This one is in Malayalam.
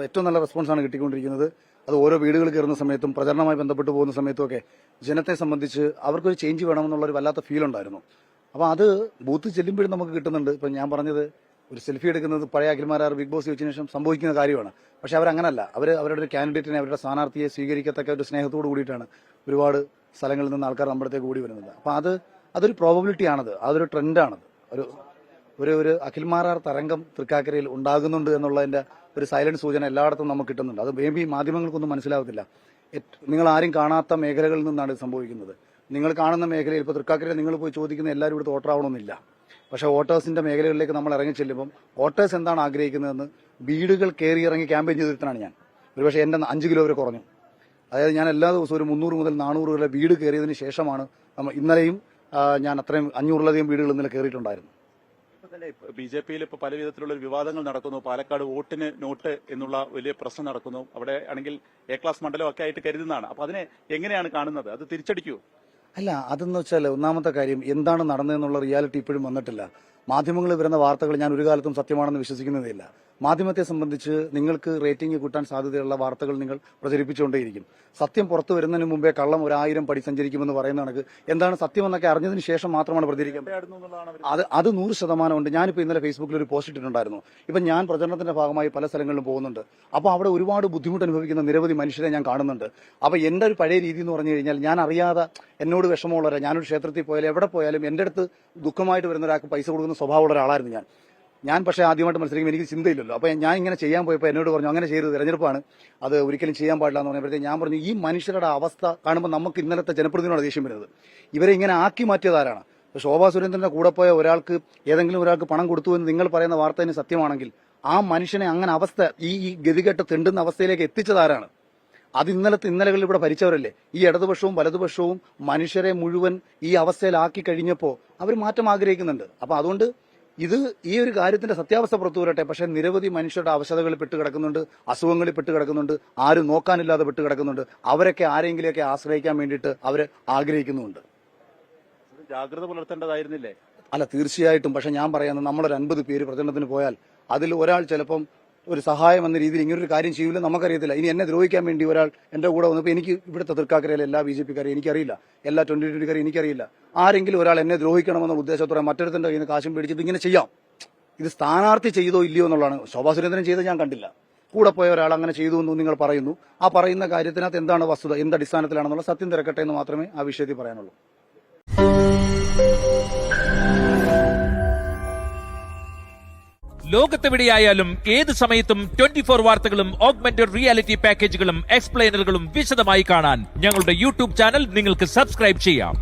ഏറ്റവും നല്ല റെസ്പോൺസാണ് കിട്ടിക്കൊണ്ടിരിക്കുന്നത്. അത് ഓരോ വീടുകൾ കയറുന്ന സമയത്തും പ്രചരണവുമായി ബന്ധപ്പെട്ട് പോകുന്ന സമയത്തും ഒക്കെ ജനത്തെ സംബന്ധിച്ച് അവർക്കൊരു ചേഞ്ച് വേണമെന്നുള്ളൊരു വല്ലാത്ത ഫീൽ ഉണ്ടായിരുന്നു. അപ്പോൾ അത് ബൂത്ത് ചെല്ലുമ്പോഴും നമുക്ക് കിട്ടുന്നുണ്ട്. ഇപ്പം ഞാൻ പറഞ്ഞത് ഒരു സെൽഫി എടുക്കുന്നത് പഴയ അഖിൽമാരാർ ബിഗ് ബോസ് വെച്ചതിന് ശേഷം സംഭവിക്കുന്ന കാര്യമാണ്. പക്ഷെ അവരങ്ങനല്ല. അവരുടെ ഒരു കാൻഡിഡേറ്റിനെ, അവരുടെ സ്ഥാനാർത്ഥിയെ സ്വീകരിക്കത്തക്ക ഒരു സ്നേഹത്തോട് കൂടിയിട്ടാണ് ഒരുപാട് സ്ഥലങ്ങളിൽ നിന്ന് ആൾക്കാർ നമ്മുടെ അടുത്തേക്ക് കൂടി വരുന്നത്. അപ്പം അതൊരു പ്രോബബിലിറ്റി ആണത്, അതൊരു ട്രെൻഡാണത്. ഒരു അഖിൽമാരാർ തരംഗം തൃക്കാക്കരയിൽ ഉണ്ടാകുന്നുണ്ട് എന്നുള്ളതിന്റെ ഒരു സൈലന്റ് സൂചന എല്ലായിടത്തും നമുക്ക് കിട്ടുന്നുണ്ട്. അത് മേ ബി മാധ്യമങ്ങൾക്കൊന്നും മനസ്സിലാവത്തില്ല. നിങ്ങൾ ആരും കാണാത്ത മേഖലകളിൽ നിന്നാണ് ഇത് സംഭവിക്കുന്നത്. നിങ്ങൾ കാണുന്ന മേഖലയിൽ ഇപ്പോൾ തൃക്കാക്കരയിൽ നിങ്ങൾ പോയി ചോദിക്കുന്ന എല്ലാവരും ഇവിടുത്തെ വോട്ടറാവണമെന്നില്ല. പക്ഷേ വോട്ടേഴ്സിന്റെ മേഖലകളിലേക്ക് നമ്മൾ ഇറങ്ങി ചെല്ലുമ്പം വോട്ടേഴ്സ് എന്താണ് ആഗ്രഹിക്കുന്നതെന്ന് വീടുകൾ കയറി ഇറങ്ങി ക്യാമ്പയിൻ ചെയ്തിട്ടാണ് ഞാൻ. ഒരുപക്ഷെ എന്റെ 5 കിലോ വരെ കുറഞ്ഞു. അതായത് ഞാൻ എല്ലാ ദിവസവും ഒരു 300 മുതൽ 400 വരെ വീട് കയറിയതിന് ശേഷമാണ് ഇന്നലെയും ഞാൻ അത്രയും 500-ലധികം വീടുകൾ ഇന്നലെ കയറിയിട്ടുണ്ടായിരുന്നു. ബി.ജെ.പിയിൽ ഇപ്പോൾ പല വിധത്തിലുള്ള വിവാദങ്ങൾ നടക്കുന്നു. പാലക്കാട് വോട്ടിന് നോട്ട് എന്നുള്ള വലിയ പ്രശ്നം നടക്കുന്നു. അവിടെ ആണെങ്കിൽ എ ക്ലാസ് മണ്ഡലം ഒക്കെ ആയിട്ട് കരുതുന്നതാണ്. അപ്പൊ അതിനെ എങ്ങനെയാണ് കാണുന്നത്? അത് തിരിച്ചടിക്കൂ? അല്ല, അതെന്ന് വെച്ചാൽ ഒന്നാമത്തെ കാര്യം എന്താണ് നടന്നതെന്നുള്ള റിയാലിറ്റി ഇപ്പോഴും വന്നിട്ടില്ല. മാധ്യമങ്ങളിൽ വരുന്ന വാർത്തകൾ ഞാൻ ഒരു കാലത്തും സത്യമാണെന്ന് വിശ്വസിക്കുന്നതേയില്ല. മാധ്യമത്തെ സംബന്ധിച്ച് നിങ്ങൾക്ക് റേറ്റിംഗ് കൂട്ടാൻ സാധ്യതയുള്ള വാർത്തകൾ നിങ്ങൾ പ്രചരിപ്പിച്ചുകൊണ്ടേയിരിക്കും. സത്യം പുറത്തു വരുന്നതിന് മുമ്പേ കള്ളം 1000 പടി സഞ്ചരിക്കുമെന്ന് പറയുന്ന കണക്ക് എന്താണ് സത്യമെന്നൊക്കെ അറിഞ്ഞതിന് ശേഷം മാത്രമാണ് പ്രതികരിക്കാൻ. അത് 100% ഉണ്ട്. ഞാനിപ്പോൾ ഇന്നലെ ഫേസ്ബുക്കിൽ ഒരു പോസ്റ്റ് ഇട്ടിട്ടുണ്ടായിരുന്നു. ഇപ്പം ഞാൻ പ്രചരണത്തിന്റെ ഭാഗമായി പല സ്ഥലങ്ങളിലും പോകുന്നുണ്ട്. അപ്പോൾ അവിടെ ഒരുപാട് ബുദ്ധിമുട്ട് അനുഭവിക്കുന്ന നിരവധി മനുഷ്യരെ ഞാൻ കാണുന്നുണ്ട്. അപ്പോൾ എന്റെ ഒരു പഴയ രീതി എന്ന് പറഞ്ഞു കഴിഞ്ഞാൽ ഞാൻ അറിയാതെ എന്നോട് വിഷമമുള്ളവരെ, ഞാനൊരു ക്ഷേത്രത്തിൽ പോയാലും എവിടെ പോയാലും എന്റെ അടുത്ത് ദുഃഖമായിട്ട് വരുന്ന ഒരാൾക്ക് പൈസ കൊടുക്കുന്ന സ്വഭാവമുള്ള ഒരാളായിരുന്നു ഞാൻ പക്ഷേ ആദ്യമായിട്ട് മത്സരിക്കുമ്പോൾ എനിക്ക് ചിന്തയില്ലല്ലോ. അപ്പോൾ ഞാൻ ഇങ്ങനെ ചെയ്യാൻ പോയപ്പോൾ എന്നോട് പറഞ്ഞു അങ്ങനെ ചെയ്തത് തെരഞ്ഞെടുപ്പാണ്, അത് ഒരിക്കലും ചെയ്യാൻ പാടില്ല എന്ന് പറഞ്ഞപ്പോഴത്തേക്ക് ഞാൻ പറഞ്ഞു ഈ മനുഷ്യരുടെ അവസ്ഥ കാണുമ്പോൾ നമുക്ക് ഇന്നലത്തെ ജനപ്രതിനിധിയോട് ദേഷ്യം വരുന്നത്. ഇവരെ ഇങ്ങനെ ആക്കി മാറ്റിയതാരാണ്? ശോഭാ സുരേന്ദ്രന്റെ കൂടെ പോയ ഒരാൾക്ക് ഏതെങ്കിലും ഒരാൾക്ക് പണം കൊടുത്തു എന്ന് നിങ്ങൾ പറയുന്ന വാർത്ത സത്യമാണെങ്കിൽ ആ മനുഷ്യനെ അങ്ങനെ അവസ്ഥ ഈ ഗതികെട്ട് തെണ്ടുന്ന അവസ്ഥയിലേക്ക് എത്തിച്ചതാരാണ്? അത് ഇന്നലകളിൽ ഇവിടെ ഭരിച്ചവരല്ലേ. ഈ ഇടതുപക്ഷവും വലതുപക്ഷവും മനുഷ്യരെ മുഴുവൻ ഈ അവസ്ഥയിലാക്കി കഴിഞ്ഞപ്പോൾ അവർ മാറ്റം ആഗ്രഹിക്കുന്നുണ്ട്. അപ്പൊ അതുകൊണ്ട് ഈ ഒരു കാര്യത്തിന്റെ സത്യാവസ്ഥ പുറത്തു വരട്ടെ. പക്ഷെ നിരവധി മനുഷ്യരുടെ അവശതകളിൽ പെട്ട് കിടക്കുന്നുണ്ട്, അസുഖങ്ങളിൽ പെട്ട് കിടക്കുന്നുണ്ട്, ആരും നോക്കാനില്ലാതെ പെട്ട് കിടക്കുന്നുണ്ട്. അവരൊക്കെ ആരെങ്കിലുമൊക്കെ ആശ്രയിക്കാൻ വേണ്ടിയിട്ട് അവര് ആഗ്രഹിക്കുന്നുണ്ട്. ജാഗ്രത പുലർത്തേണ്ടതായിരുന്നില്ലേ? അല്ല, തീർച്ചയായിട്ടും. പക്ഷെ ഞാൻ പറയുന്നത് നമ്മളൊരു 50 പേര് പ്രചരണത്തിന് പോയാൽ അതിൽ ഒരാൾ ചിലപ്പം ഒരു സഹായം എന്ന രീതിയിൽ ഇങ്ങനൊരു കാര്യം ചെയ്യില്ല, നമുക്കറിയത്തില്ല. ഇനി എന്നെ ദ്രോഹിക്കാൻ വേണ്ടി ഒരാൾ എന്റെ കൂടെ വന്നപ്പോൾ എനിക്ക് ഇവിടുത്തെ തൃക്കാക്കരയിലെ എല്ലാ ബി.ജെ.പിക്കാരെയും എനിക്കറിയില്ല, എല്ലാ 2020-കാരെയും എനിക്കറിയില്ല. ആരെങ്കിലും ഒരാൾ എന്നെ ദ്രോഹിക്കണമെന്ന ഉദ്ദേശത്തോടെ മറ്റൊരുത്തിന്റെ കയ്യിൽ നിന്ന് കാശും പിടിച്ചിട്ട് ഇങ്ങനെ ചെയ്യാം. ഇത് സ്ഥാനാർത്ഥി ചെയ്തോ ഇല്ലയോ എന്നുള്ളതാണ്. ശോഭാ സുരേന്ദ്രൻ ചെയ്ത് ഞാൻ കണ്ടില്ല. കൂടെ പോയ ഒരാൾ അങ്ങനെ ചെയ്തു എന്ന് നിങ്ങൾ പറയുന്നു. ആ പറയുന്ന കാര്യത്തിനകത്ത് എന്താണ് വസ്തുത, എന്ത് അടിസ്ഥാനത്തിലാണെന്നുള്ള സത്യം തിരക്കട്ടെ എന്ന് മാത്രമേ ആ വിഷയത്തിൽ പറയാനുള്ളൂ. ലോകത്തെവിടെയായാലും ഏത് സമയത്തും 24 വാർത്തകളും ഓഗ്മെന്റഡ് റിയാലിറ്റി പാക്കേജുകളും എക്സ്പ്ലെയിനറുകളും വിശദമായി കാണാൻ ഞങ്ങളുടെ യൂട്യൂബ് ചാനൽ നിങ്ങൾക്ക് സബ്സ്ക്രൈബ് ചെയ്യാം.